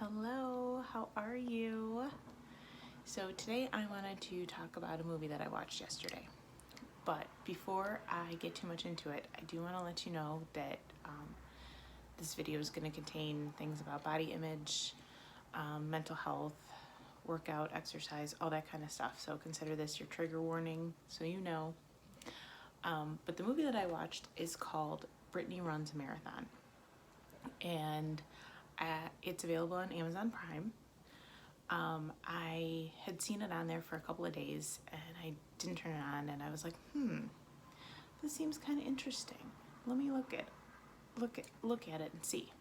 Hello, how are you? So today I wanted to talk about a movie that I watched yesterday. But before I get too much into it, I do want to let you know that this video is going to contain things about body image, mental health, workout, exercise, all that kind of stuff. So consider this your trigger warning so you know. But the movie that I watched is called Brittany Runs Marathon. And it's available on Amazon Prime. I had seen it on there for a couple of days and I didn't turn it on, and I was like, this seems kind of interesting. Let me look at it and see.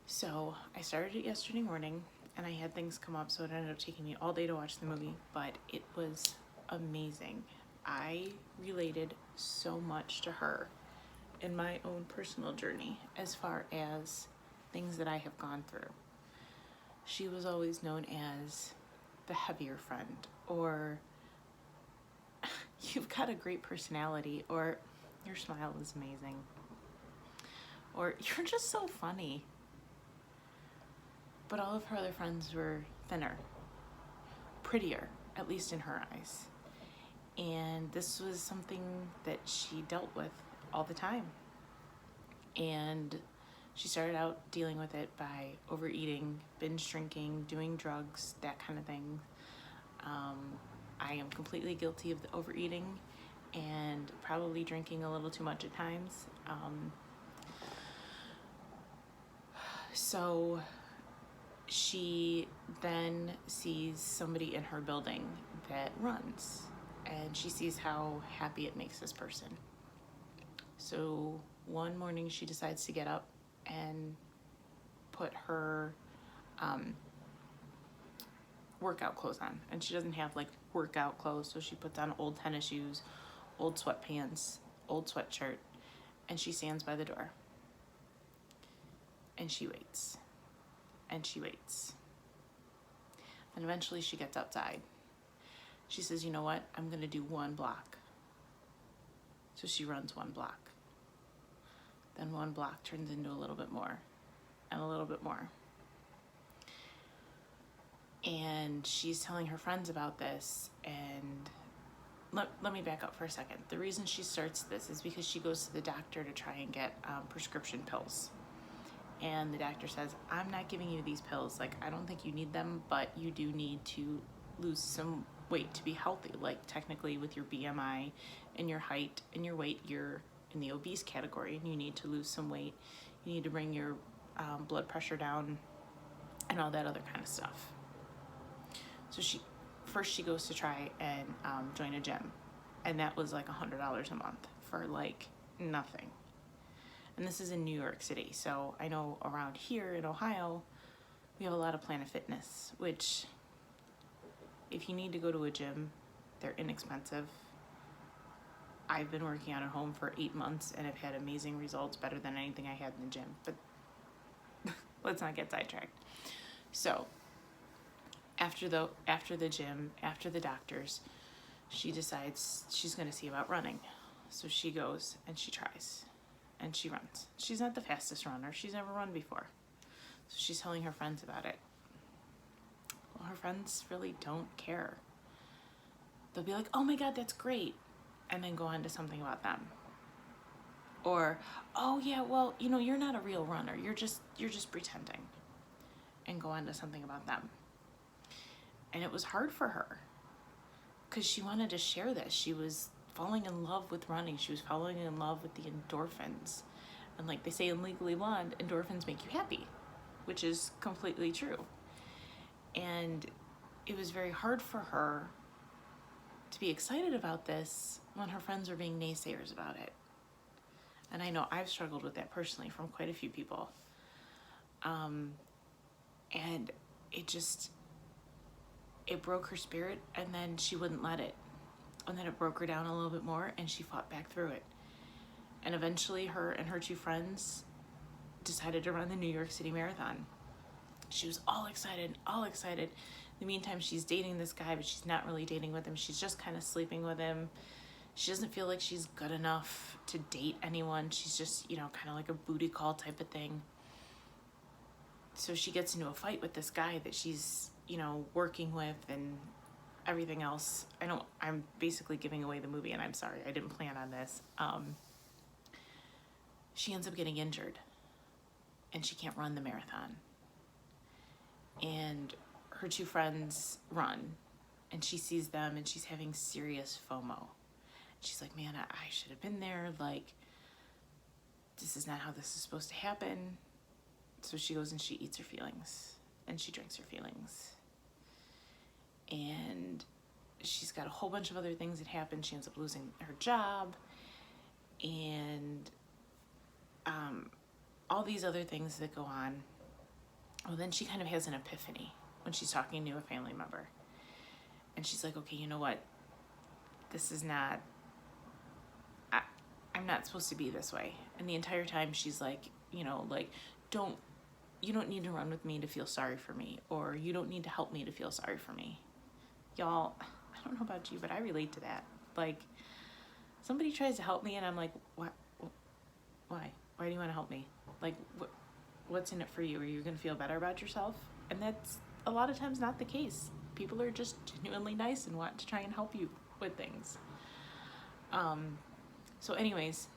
So I started it yesterday morning and I had things come up, so it ended up taking me all day to watch the movie, but it was amazing. I related so much to her in my own personal journey as far as things that I have gone through. She was always known as the heavier friend, or you've got a great personality, or your smile is amazing, or you're just so funny. But all of her other friends were thinner, prettier, at least in her eyes. And this was something that she dealt with all the time. And she started out dealing with it by overeating, binge drinking, doing drugs, that kind of thing. I am completely guilty of the overeating and probably drinking a little too much at times. So she then sees somebody in her building that runs, and she sees how happy it makes this person. So one morning she decides to get up and put her workout clothes on. And she doesn't have like workout clothes, so she puts on old tennis shoes, old sweatpants, old sweatshirt, and she stands by the door. And she waits. And she waits. And eventually she gets outside. She says, you know what? I'm gonna do one block. So she runs one block. Then one block turns into a little bit more and a little bit more. And she's telling her friends about this. And let me back up for a second. The reason she starts this is because she goes to the doctor to try and get prescription pills. And the doctor says, I'm not giving you these pills. Like, I don't think you need them, but you do need to lose some weight to be healthy. Like, technically with your BMI and your height and your weight, you're in the obese category and you need to lose some weight. You need to bring your blood pressure down and all that other kind of stuff. So she goes to try and join a gym, and that was like $100 a month for like nothing. And this is in New York City, so I know around here in Ohio we have a lot of Planet Fitness, which if you need to go to a gym, they're inexpensive. I've been working out at home for 8 months and I've had amazing results, better than anything I had in the gym, but let's not get sidetracked. So after the gym, after the doctors, she decides she's gonna see about running. So she goes and she tries and she runs. She's not the fastest runner. She's never run before. So she's telling her friends about it. Well, her friends really don't care. They'll be like, oh my God, that's great. And then go on to something about them. Or, oh yeah, well, you know, you're not a real runner. You're just pretending. And go on to something about them. And it was hard for her because she wanted to share this. She was falling in love with running. She was falling in love with the endorphins. And like they say in Legally Blonde, endorphins make you happy, which is completely true. And it was very hard for her to be excited about this when her friends were being naysayers about it. And I know I've struggled with that personally from quite a few people. And it broke her spirit, and then she wouldn't let it. And then it broke her down a little bit more, and she fought back through it. And eventually her and her two friends decided to run the New York City Marathon. She was all excited. In the meantime, she's dating this guy, but she's not really dating with him. She's just kind of sleeping with him. She doesn't feel like she's good enough to date anyone. She's just, kind of like a booty call type of thing. so she gets into a fight with this guy that she's, you know, working with and everything else. I'm basically giving away the movie, and I'm sorry, I didn't plan on this. She ends up getting injured and she can't run the marathon. And her two friends run and she sees them and she's having serious FOMO. She's like, man, I should have been there. Like, this is not how this is supposed to happen. So she goes and she eats her feelings and she drinks her feelings. And she's got a whole bunch of other things that happen. She ends up losing her job and all these other things that go on. Well, then she kind of has an epiphany when she's talking to a family member. And she's like, okay, you know what? This is not, I'm not supposed to be this way. And the entire time she's like, you know, like, you don't need to run with me to feel sorry for me, or you don't need to help me to feel sorry for me. Y'all, I don't know about you, but I relate to that. Like, somebody tries to help me and I'm like, what? Why? Why do you want to help me? Like, what's in it for you? Are you going to feel better about yourself? And that's a lot of times not the case. People are just genuinely nice and want to try and help you with things. So anyways,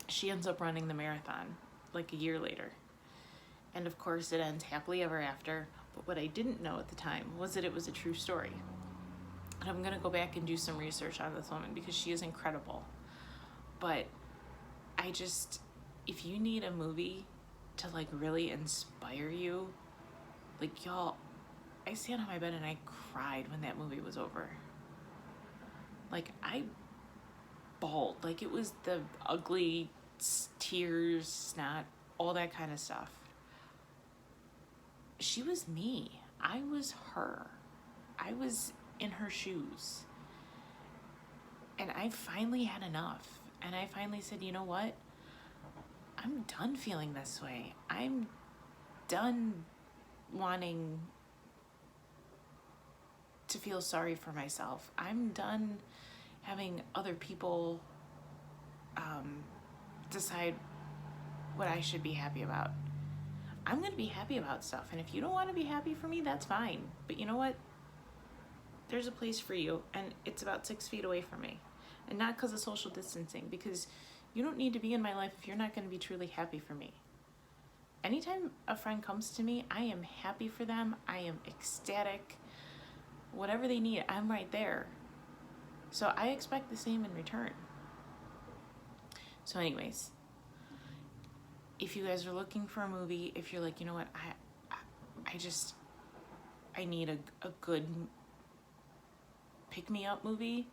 she ends up running the marathon like a year later. And of course it ends happily ever after. But what I didn't know at the time was that it was a true story. And I'm going to go back and do some research on this woman because she is incredible. But if you need a movie to like really inspire you, like, y'all, I sat on my bed and I cried when that movie was over. Like, I bawled. Like, it was the ugly tears, snot, all that kind of stuff. She was me. I was her. I was in her shoes. And I finally had enough. And I finally said, you know what? I'm done feeling this way. I'm done wanting to feel sorry for myself. I'm done having other people decide what I should be happy about. I'm going to be happy about stuff. And if you don't want to be happy for me, that's fine. But you know what? There's a place for you. And it's about 6 feet away from me. And not because of social distancing. Because you don't need to be in my life if you're not going to be truly happy for me. Anytime a friend comes to me, I am happy for them. I am ecstatic. Whatever they need, I'm right there. So I expect the same in return. So anyways, if you guys are looking for a movie, if you're like, you know what, I need a good pick-me-up movie.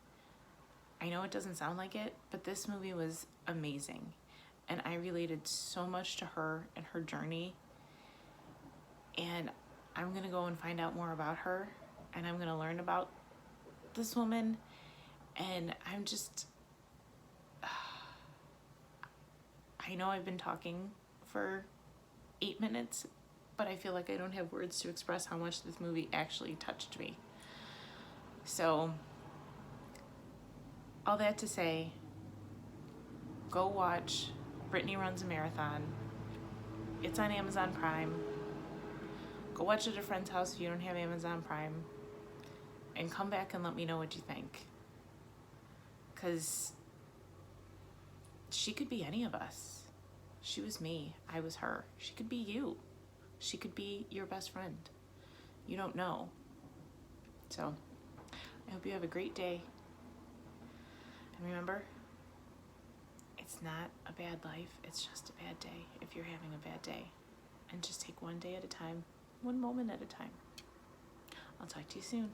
I know it doesn't sound like it, but this movie was amazing. And I related so much to her and her journey. And I'm going to go and find out more about her. And I'm going to learn about this woman. And I'm just... I know I've been talking for 8 minutes, but I feel like I don't have words to express how much this movie actually touched me. So, all that to say, go watch Brittany Runs a Marathon. It's on Amazon Prime. Go watch it at a friend's house if you don't have Amazon Prime. And come back and let me know what you think. Because she could be any of us. She was me. I was her. She could be you. She could be your best friend. You don't know. So, I hope you have a great day. And remember, it's not a bad life. It's just a bad day if you're having a bad day. And just take one day at a time, one moment at a time. I'll talk to you soon.